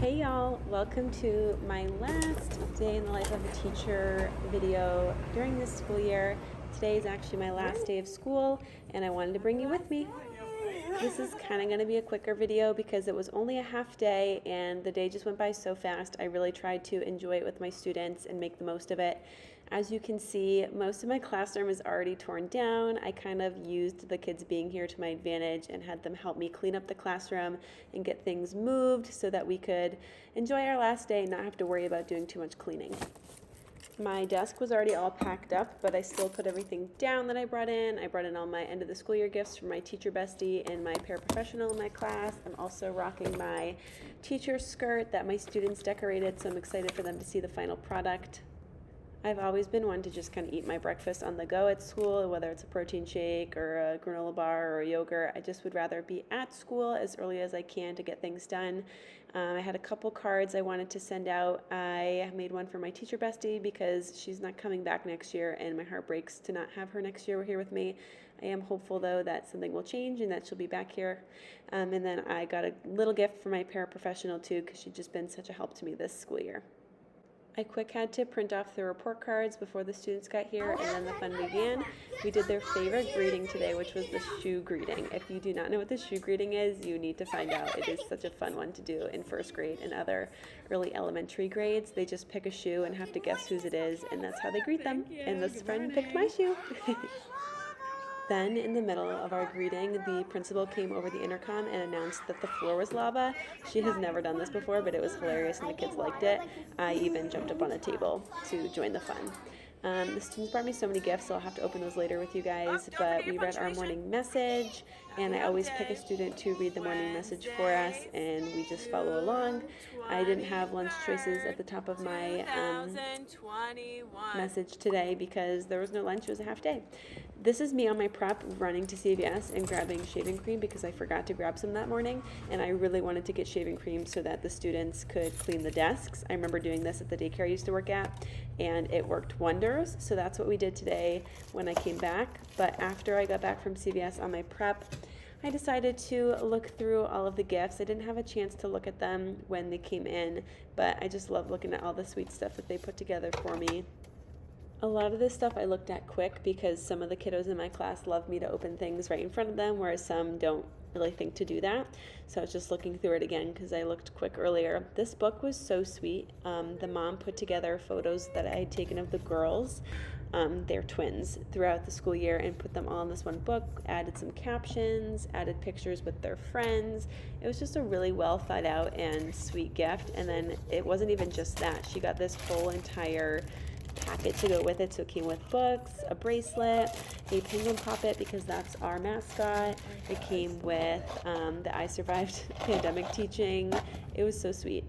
Hey y'all, welcome to my last day in the life of a teacher video during this school year. Today is actually my last day of school and I wanted to bring you with me. This is kind of going to be a quicker video because it was only a half day and the day just went by so fast. I really tried to enjoy it with my students and make the most of it. As you can see, most of my classroom is already torn down. I kind of used the kids being here to my advantage and had them help me clean up the classroom and get things moved so that we could enjoy our last day and not have to worry about doing too much cleaning. My desk was already all packed up, but I still put everything down that I brought in. I brought in all my end of the school year gifts from my teacher bestie and my paraprofessional in my class. I'm also rocking my teacher skirt that my students decorated, so I'm excited for them to see the final product. I've always been one to just kind of eat my breakfast on the go at school, whether it's a protein shake or a granola bar or a yogurt. I just would rather be at school as early as I can to get things done. I had a couple cards I wanted to send out. I made one for my teacher bestie because she's not coming back next year and my heart breaks to not have her next year here with me. I am hopeful though that something will change and that she'll be back here. And then I got a little gift for my paraprofessional too because she's just been such a help to me this school year. I quick had to print off the report cards before the students got here and then the fun began. We did their favorite greeting today, which was the shoe greeting. If you do not know what the shoe greeting is, you need to find out. It is such a fun one to do in first grade and other early elementary grades. They just pick a shoe and have to guess whose it is, and that's how they greet them. And this friend picked my shoe. Then, in the middle of our greeting, the principal came over the intercom and announced that the floor was lava. She has never done this before, but it was hilarious and the kids liked it. I even jumped up on a table to join the fun. The students brought me so many gifts, so I'll have to open those later with you guys, but we read our morning message, and I always pick a student to read the morning message for us, and we just follow along. I didn't have lunch choices at the top of my message today because there was no lunch. It was a half day. This is me on my prep running to CVS and grabbing shaving cream because I forgot to grab some that morning, and I really wanted to get shaving cream so that the students could clean the desks. I remember doing this at the daycare I used to work at, and it worked wonders. So that's what we did today when I came back. But after I got back from CVS on my prep, I decided to look through all of the gifts. I didn't have a chance to look at them when they came in, but I just love looking at all the sweet stuff that they put together for me. A lot of this stuff I looked at quick because some of the kiddos in my class love me to open things right in front of them, whereas some don't really think to do that. So I was just looking through it again because I looked quick earlier. This book was so sweet. The mom put together photos that I had taken of the girls, they're twins, throughout the school year and put them all in this one book, added some captions, added pictures with their friends. It was just a really well thought out and sweet gift. And then it wasn't even just that. She got this whole entire packet to go with it. So it came with books, a bracelet, a penguin poppet because that's our mascot. It came with the I Survived Pandemic teaching. It was so sweet.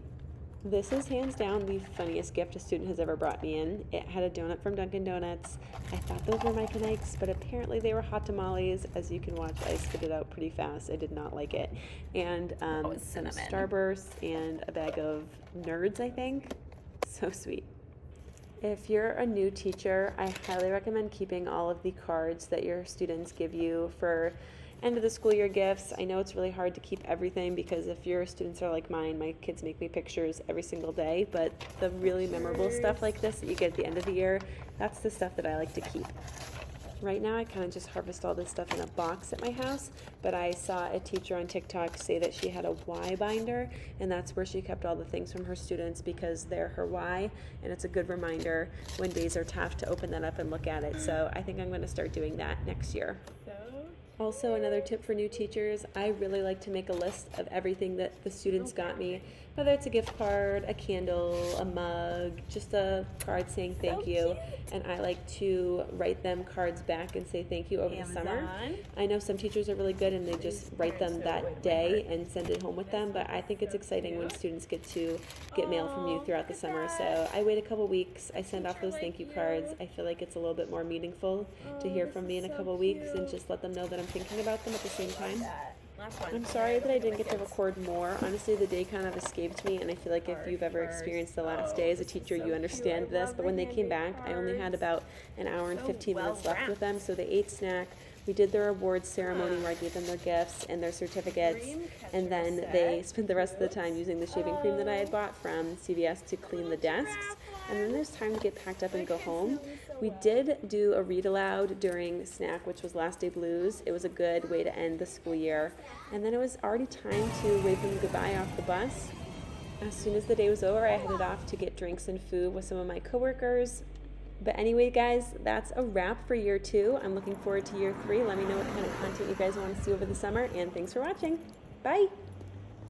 This is hands down the funniest gift a student has ever brought me in. It had a donut from Dunkin' Donuts. I thought those were Mike and Ike's, but apparently they were hot tamales. As you can watch, I spit it out pretty fast. I did not like it. And some Starburst and a bag of Nerds, I think. So sweet. If you're a new teacher, I highly recommend keeping all of the cards that your students give you for end of the school year gifts. I know it's really hard to keep everything because if your students are like mine, my kids make me pictures every single day, but the really memorable stuff like this that you get at the end of the year, that's the stuff that I like to keep. Right now I kind of just harvest all this stuff in a box at my house, but I saw a teacher on TikTok say that she had a Y binder, and that's where she kept all the things from her students because they're her Y, and it's a good reminder when days are tough to open that up and look at it. So I think I'm going to start doing that next year. Also, another tip for new teachers, I really like to make a list of everything that the students got me, whether it's a gift card, a candle, a mug, just a card saying thank you, and I like to write them cards back and say thank you over the summer. I know some teachers are really good and they just write them that day and send it home with them, but I think it's exciting when students get to get mail from you throughout the summer. So I wait a couple weeks, I send off those thank you cards. I feel like it's a little bit more meaningful to hear from me in a couple weeks and just let them know that I'm thinking about them at the same time. I'm sorry that I didn't get to record more. Honestly, the day kind of escaped me, and I feel like if you've ever experienced the last day as a teacher, you understand this. But when they came back, I only had about an hour and 15 minutes left with them, so they ate snack, We did their awards ceremony where I gave them their gifts and their certificates, and then they spent the rest of the time using the shaving cream that I had bought from CVS to clean the desks. And then there's time to get packed up and go home. We did do a read aloud during snack, which was Last Day Blues. It was a good way to end the school year. And then it was already time to wave them goodbye off the bus. As soon as the day was over, I headed off to get drinks and food with some of my coworkers. But anyway, guys, that's a wrap for year 2. I'm looking forward to year 3. Let me know what kind of content you guys want to see over the summer, and thanks for watching. Bye!